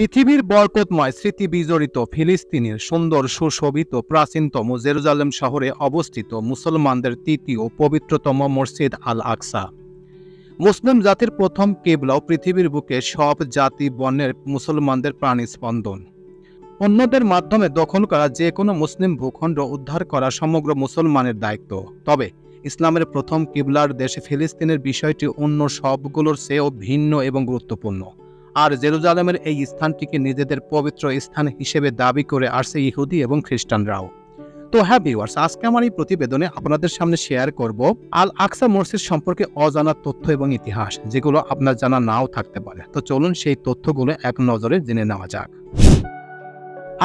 পৃথিবীর বরকতময় স্মৃতি বিজড়িত ফিলিস্তিনের সুন্দর সুশোভিত প্রাচীনতম জেরুজালেম শহরে অবস্থিত মুসলমানদের তৃতীয় পবিত্রতম মসজিদ আল আকসা। মুসলিম জাতির প্রথম কিবলা ও পৃথিবীর বুকে সব জাতি বর্ণের মুসলমানদের প্রাণস্পন্দন। অন্যদের মাধ্যমে দখল করা যে কোনো মুসলিম ভূখণ্ড উদ্ধার করা সমগ্র মুসলমানের দায়িত্ব। তবে ইসলামের প্রথম কিবলার দেশে ফিলিস্তিনের বিষয়টি অন্য সবগুলোর চেয়েও ভিন্ন এবং গুরুত্বপূর্ণ। আর জেরুজালেমের এই স্থানটিকে নিজেদের পবিত্র স্থান হিসেবে দাবি করে আসছে ইহুদি এবং খ্রিস্টানরাও। তো হ্যাঁ ভিউয়ার্স, আজকে আমার এই প্রতিবেদনে আপনাদের সামনে শেয়ার করব আল আকসা মসজিদ সম্পর্কে অজানা তথ্য এবং ইতিহাস, যেগুলো আপনার জানা নাও থাকতে পারে। তো চলুন সেই তথ্যগুলো এক নজরে জেনে নেওয়া যাক।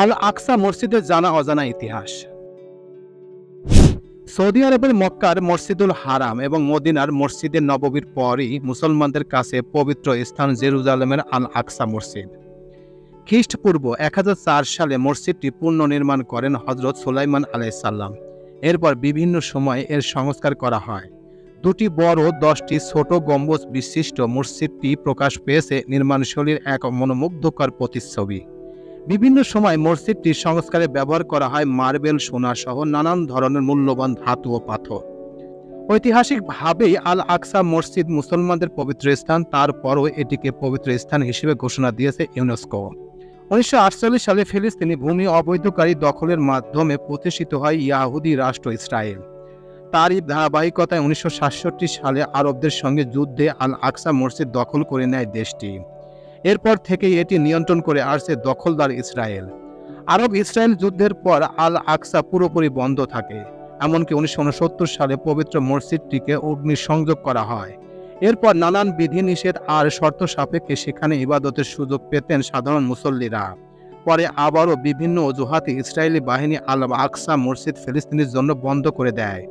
আল আকসা মসজিদের জানা অজানা ইতিহাস। সৌদি আরবের মক্কার মসজিদুল হারাম এবং মদিনার মসজিদে নববীর পরই মুসলমানদের কাছে পবিত্র স্থান জেরুজালেমের আল আকসা মসজিদ। খ্রিস্টপূর্ব 1004 সালে মসজিদটি পুনর্নির্মাণ করেন হযরত সুলাইমান আলাইহিস সালাম। এরপর বিভিন্ন সময়ে এর সংস্কার করা হয়। দুটি বড় 10টি ছোট গম্বুজ বিশিষ্ট মসজিদটি প্রকাশ পেয়েছে নির্মাণশৈলীর এক মনোমুগ্ধকর প্রতিচ্ছবি। বিভিন্ন সময় মসজিদটি সংস্কারে ব্যবহার করা হয় মার্বেল, সোনা সহ নানান ধরনের মূল্যবান ধাতু ও পাথর। ঐতিহাসিকভাবেই আল আকসা মসজিদ মুসলমানদের পবিত্র স্থান, তারপরও এটিকে পবিত্র স্থান হিসেবে ঘোষণা দিয়েছে ইউনেস্কো। 1948 সালে ফিলিস্তিনি ভূমি অবৈধকারী দখলের মাধ্যমে প্রতিষ্ঠিত হয় ইয়াহুদি রাষ্ট্র ইসরায়েল। তারই ধারাবাহিকতায় 1967 সালে আরবদের সঙ্গে যুদ্ধে আল আকসা মসজিদ দখল করে নেয় দেশটি। এরপর থেকেই এটি নিয়ন্ত্রণ করে আসছে দখলদার ইসরায়েল। আরব ইসরায়েল যুদ্ধের পর আল আকসা পুরোপুরি বন্ধ থাকে। এমনকি 1969 সালে পবিত্র মসজিদটিকে অগ্নিসংযোগ করা হয়। এরপর নানান বিধিনিষেধ আর শর্ত সাপেক্ষে সেখানে ইবাদতের সুযোগ পেতেন সাধারণ মুসল্লিরা। পরে আবারও বিভিন্ন অজুহাতে ইসরায়েলি বাহিনী আল আকসা মসজিদ ফিলিস্তিনের জন্য বন্ধ করে দেয়।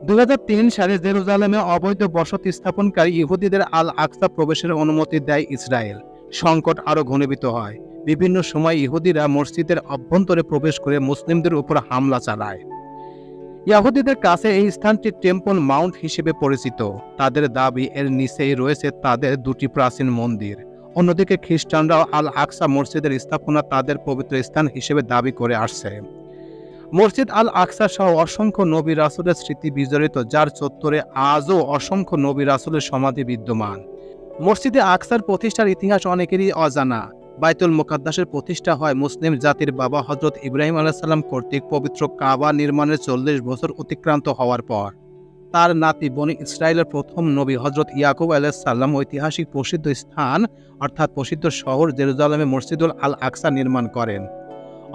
2003 সালে জেরুজালেমে অবৈধ বসতি স্থাপনকারী ইহুদিদের আল আকসা প্রবেশের অনুমতি দেয় ইসরায়েল। সংকট আরও ঘনীভূত হয়। বিভিন্ন সময় ইহুদিরা মসজিদের অভ্যন্তরে প্রবেশ করে মুসলিমদের উপর হামলা চালায়। ইহুদিদের কাছে এই স্থানটি টেম্পল মাউন্ট হিসেবে পরিচিত। তাদের দাবি এর নিচেই রয়েছে তাদের দুটি প্রাচীন মন্দির। অন্যদিকে খ্রিস্টানরাও আল আকসা মসজিদের স্থাপনা তাদের পবিত্র স্থান হিসেবে দাবি করে আসছে। মসজিদ আল আকসা সহ অসংখ্য নবী রাসূলের স্মৃতি বিজড়িত, যার চত্বরে আজও অসংখ্য নবী রাসূলের সমাধি বিদ্যমান। মসজিদে আকসার প্রতিষ্ঠার ইতিহাস অনেকেরই অজানা। বাইতুল মুকাদ্দাসের প্রতিষ্ঠা হয় মুসলিম জাতির বাবা হযরত ইব্রাহিম আলাইহিস সালাম কর্তৃক পবিত্র কাবা নির্মাণের 40 বছর অতিক্রান্ত হওয়ার পর। তার নাতি বনি ইসরায়েলের প্রথম নবী হযরত ইয়াকুব আলাইহিস সালাম ঐতিহাসিক প্রসিদ্ধ স্থান অর্থাৎ প্রসিদ্ধ শহর জেরুজালেমে মসজিদুল আল আকসা নির্মাণ করেন।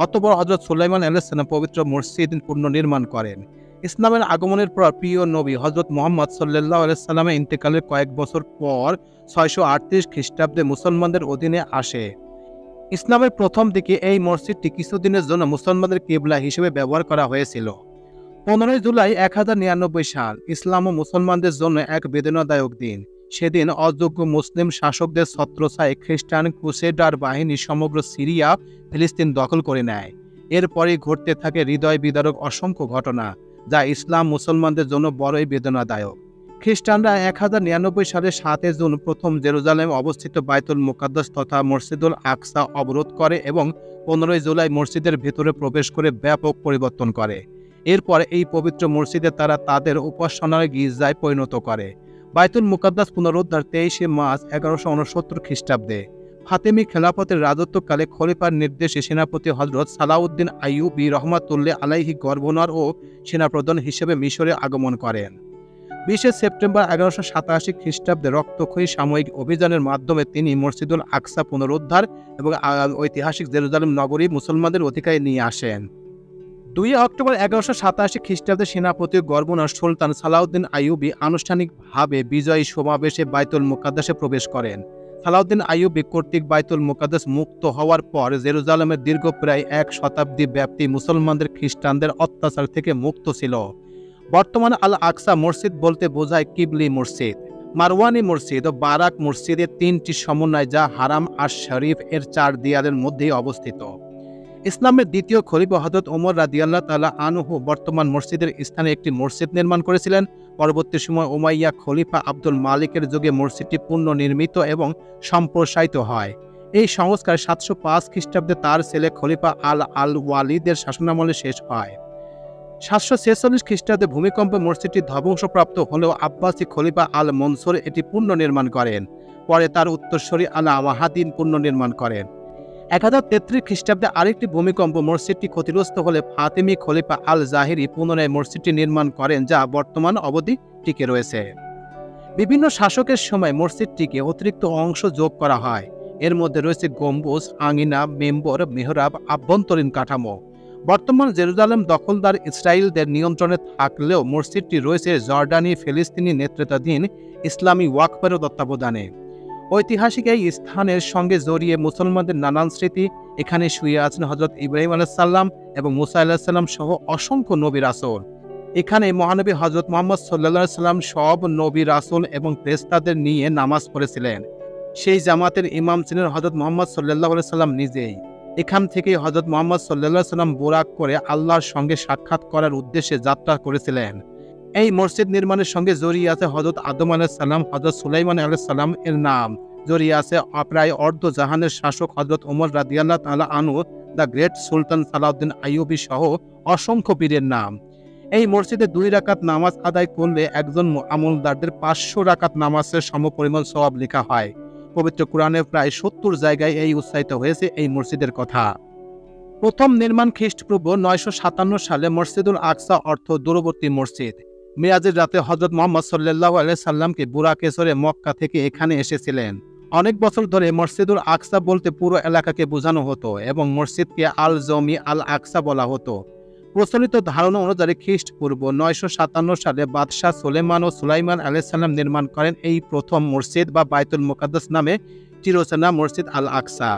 অতঃপর হযরত সুলাইমান আলাইহিস সালাম পবিত্র মসজিদ পুনর্নির্মাণ করেন। ইসলামের আগমনের পর প্রিয় নবী হযরত মুহাম্মদ সাল্লাল্লাহু আলাইহি সাল্লামের ইন্তেকালের কয়েক বছর পর 638 খ্রিস্টাব্দে মুসলমানদের অধীনে আসে। ইসলামের প্রথম দিকে এই মসজিদটি কিছুদিনের জন্য মুসলমানদের কিবলা হিসেবে ব্যবহার করা হয়েছিল। 15 জুলাই 1099 সাল ইসলাম ও মুসলমানদের জন্য এক বেদনাদায়ক দিন। সেদিন অযোগ্য মুসলিম শাসকদের ছত্রছায়ায় খ্রিস্টান ক্রুসেডার বাহিনী সমগ্র সিরিয়া, ফিলিস্তিন দখল করে নেয়। এরপরই ঘটতে থাকে হৃদয় বিদারক অসংখ্য ঘটনা, যা ইসলাম মুসলমানদের জন্য বড়ই বেদনাদায়ক। খ্রিস্টানরা 1099 সালের 7 জুন প্রথম জেরুজালেমে অবস্থিত বাইতুল মুকাদ্দাস তথা মসজিদুল আকসা অবরোধ করে এবং 15 জুলাই মসজিদের ভেতরে প্রবেশ করে ব্যাপক পরিবর্তন করে। এরপর এই পবিত্র মসজিদে তারা তাদের উপাসনার গির্জায় পরিণত করে। বাইতুল মুকাদ্দাস পুনরুদ্ধার 23 মার্চ 1169 খ্রিস্টাব্দে ফাতেমি খেলাফতের রাজত্বকালে খলিফার নির্দেশে সেনাপতি হযরত সালাউদ্দিন আইয়ুবী রহমাতুল্লাহ আলাইহি গভর্নর ও সেনাপ্রধান হিসেবে মিশরে আগমন করেন। 20 সেপ্টেম্বর 1187 খ্রিস্টাব্দে রক্তক্ষয়ী সাময়িক অভিযানের মাধ্যমে তিনি মসজিদুল আকসা পুনরুদ্ধার এবং ঐতিহাসিক জেরুজালেম নগরী মুসলমানদের অধিকারে নিয়ে আসেন। 2 অক্টোবর 1187 খ্রিস্টাব্দে সেনাপতি গভর্নর সুলতান সালাউদ্দিন আইয়ুবী আনুষ্ঠানিকভাবে বিজয়ী সমাবেশে বাইতুল মুকাদ্দাসে প্রবেশ করেন। সালাউদ্দিন আইয়ুবী কর্তৃক বাইতুল মুকাদ্দাস মুক্ত হওয়ার পর জেরুজালেমের দীর্ঘ প্রায় 1 শতাব্দী ব্যাপী মুসলমানদের খ্রিস্টানদের অত্যাচার থেকে মুক্ত ছিল। বর্তমানে আল আকসা মসজিদ বলতে বোঝায় কিবলি মসজিদ, মারওয়ানি মসজিদ ও বারাক মসজিদের 3টি সমন্বয়, যা হারাম আর শরীফ এর 4 দেয়ালের মধ্যেই অবস্থিত। ইসলামের দ্বিতীয় খলিফা হযরত ওমর রাদিয়াল্লাহু তাআলা আনহু বর্তমান মসজিদের স্থানে একটি মসজিদ নির্মাণ করেছিলেন। পরবর্তী সময় উমাইয়া খলিফা আব্দুল মালিকের যুগে মসজিদটি পুনর্নির্মিত এবং সম্প্রসারিত হয়। এই সংস্কার 705 খ্রিস্টাব্দে তার ছেলে খলিফা আল ওয়ালিদের শাসনামলে শেষ হয়। 746 খ্রিস্টাব্দে ভূমিকম্পে মসজিদটি ধ্বংসপ্রাপ্ত হলেও আব্বাসী খলিফা আল মনসুর এটি পুনর্নির্মাণ করেন। পরে তার উত্তরসূরি আল ওয়াহাদিন পুনর্নির্মাণ করেন। 1033 খ্রিস্টাব্দে আরেকটি ভূমিকম্প মসজিদটি ক্ষতিগ্রস্ত হলে ফাতেমি খলিফা আল জাহিরি পুনরায় মসজিদটি নির্মাণ করেন, যা বর্তমান অবধি টিকে রয়েছে। বিভিন্ন শাসকের সময় মসজিদটিকে অতিরিক্ত অংশ যোগ করা হয়। এর মধ্যে রয়েছে গম্বুজ, আঙিনা, মেম্বর, মেহরাব, আভ্যন্তরীণ কাঠামো। বর্তমান জেরুজালেম দখলদার ইসরায়েলদের নিয়ন্ত্রণে থাকলেও মসজিদটি রয়েছে জর্ডানি ফিলিস্তিনি নেতৃত্বাধীন ইসলামী ওয়াকফের তত্ত্বাবধানে। ঐতিহাসিক এই স্থানের সঙ্গে জড়িয়ে মুসলমানদের নানান স্মৃতি। এখানে শুয়ে আছেন হজরত ইব্রাহিম আলাইসাল্লাম এবং মুসা আলাইসাল্লাম সহ অসংখ্য নবী রাসূল। এখানে মহানবী হজরত মুহাম্মদ সাল্লাল্লাহু আলাইহি সাল্লাম সব নবী রাসূল এবং ফেরেশতাদের নিয়ে নামাজ পড়েছিলেন। সেই জামাতের ইমাম ছিলেন হজরত মুহাম্মদ সাল্লাল্লাহু আলাইহি সাল্লাম নিজেই। এখান থেকেই হজরত মুহাম্মদ সাল্লাল্লাহু আলাইহি সাল্লাম বুরাক করে আল্লাহর সঙ্গে সাক্ষাৎ করার উদ্দেশ্যে যাত্রা করেছিলেন। এই মসজিদ নির্মাণের সঙ্গে জড়িয়ে আছে হজরত আদম আলাইহিস সালাম, হজরত সুলাইমান আলাইহিস সালাম এর নাম। জড়িয়ে আছে প্রায় অর্ধ জাহানের শাসক হজরত ওমর রাদিয়াল্লাহু তাআলা আনহু, দ্য গ্রেট সুলতান সালাউদ্দিন আইয়ুবী সহ অসংখ্য পীরের নাম। এই মসজিদে 2 রাকাত নামাজ আদায় করলে একজন আমলদারদের 500 রাকাত নামাজের সমপরিমাণ সওয়াব লেখা হয়। পবিত্র কোরআনে প্রায় 70 জায়গায় এই উৎসাহিত হয়েছে এই মসজিদের কথা। প্রথম নির্মাণ খ্রিস্টপূর্ব 957 সালে মসজিদুল আকসা অর্থ দূরবর্তী মসজিদ। মিরাজের রাতে হজরত মুহাম্মদ সাল্লাল্লাহু আলাইহি সাল্লামকে বুরাকে চড়ে মক্কা থেকে এখানে এসেছিলেন। অনেক বছর ধরে মসজিদুল আকসা বলতে পুরো এলাকাকে বোঝানো হতো এবং মসজিদকে আল জমি আল আকসা বলা হতো। প্রচলিত ধারণা অনুযায়ী খ্রিস্টপূর্ব 957 সালে বাদশাহ সুলেমান ও সুলাইমান আলাইহিস সালাম নির্মাণ করেন এই প্রথম মসজিদ বা বাইতুল মুকাদ্দাস নামে চিরচেনা মসজিদ আল আকসা।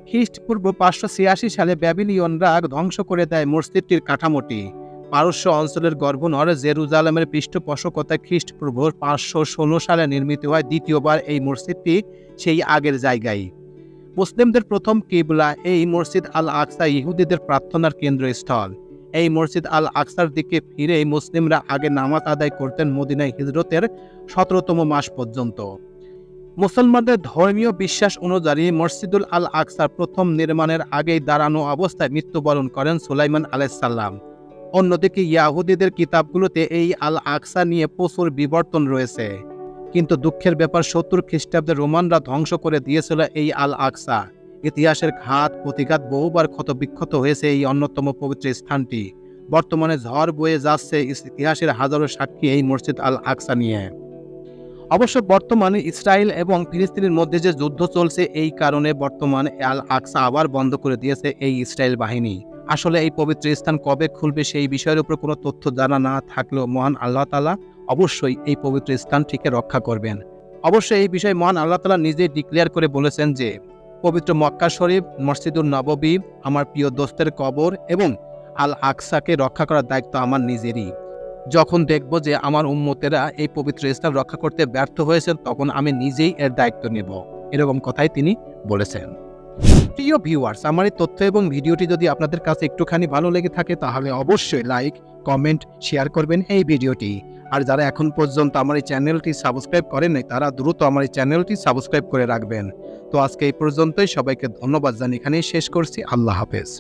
খ্রিস্টপূর্ব 586 সালে ব্যাবিলিয়নরা ধ্বংস করে দেয় মসজিদটির কাঠামোটি। পারস্য অঞ্চলের গভর্নর জেরুজালেমের পৃষ্ঠপোষকতায় খ্রিস্টপূর্ব 516 সালে নির্মিত হয় দ্বিতীয়বার এই মসজিদটি সেই আগের জায়গায়। মুসলিমদের প্রথম কিবলা এই মসজিদ আল আকসা ইহুদিদের প্রার্থনার কেন্দ্রস্থল। এই মসজিদ আল আকসার দিকে ফিরে মুসলিমরা আগে নামাজ আদায় করতেন মদিনায় হিজরতের 17তম মাস পর্যন্ত। মুসলমানদের ধর্মীয় বিশ্বাস অনুযায়ী মসজিদুল আল আকসার প্রথম নির্মাণের আগেই দাঁড়ানো অবস্থায় মৃত্যুবরণ করেন সুলাইমান আলাইহিস সালাম। অন্যদিকে ইয়াহুদিদের কিতাবগুলোতে এই আল আকসা নিয়ে প্রচুর বিবর্তন রয়েছে। কিন্তু দুঃখের ব্যাপার 70 খ্রিস্টাব্দে রোমানরা ধ্বংস করে দিয়েছিল এই আল আকসা। ইতিহাসের ঘাত প্রতিঘাত বহুবার ক্ষতবিক্ষত হয়েছে এই অন্যতম পবিত্র স্থানটি। বর্তমানে ঝড় বয়ে যাচ্ছে ইতিহাসের হাজারো সাক্ষী এই মসজিদ আল আকসা নিয়ে। অবশ্য বর্তমানে ইসরায়েল এবং ফিলিস্তিনের মধ্যে যে যুদ্ধ চলছে, এই কারণে বর্তমানে আল আকসা আবার বন্ধ করে দিয়েছে এই ইসরায়েল বাহিনী। আসলে এই পবিত্র স্থান কবে খুলবে সেই বিষয়ের উপর কোনো তথ্য জানা না থাকলেও মহান আল্লাহ তাআলা অবশ্যই এই পবিত্র স্থানটিকে রক্ষা করবেন। অবশ্যই এই বিষয়ে মহান আল্লাহ তাআলা নিজেই ডিক্লেয়ার করে বলেছেন যে পবিত্র মক্কা শরীফ, মসজিদুন নববী, আমার প্রিয় দোস্তের কবর এবং আল আকসাকে রক্ষা করার দায়িত্ব আমার নিজেরই। যখন দেখব যে আমার উম্মতেরা এই পবিত্র স্থান রক্ষা করতে ব্যর্থ হয়েছেন, তখন আমি নিজেই এর দায়িত্ব নেব। এরকম কথাই তিনি বলেছেন। প্রিয় ভিউয়ার্স, আমার এই তথ্য এবং ভিডিওটি যদি আপনাদের কাছে একটুখানি ভালো লেগে থাকে তাহলে অবশ্যই লাইক, কমেন্ট, শেয়ার করবেন এই ভিডিওটি। আর যারা এখন পর্যন্ত আমার এই চ্যানেলটি সাবস্ক্রাইব করেন নাই, তারা দ্রুত আমার এই চ্যানেলটি সাবস্ক্রাইব করে রাখবেন। তো আজকে এই পর্যন্তই। সবাইকে ধন্যবাদ জানিয়ে এখানেই শেষ করছি। আল্লাহ হাফেজ।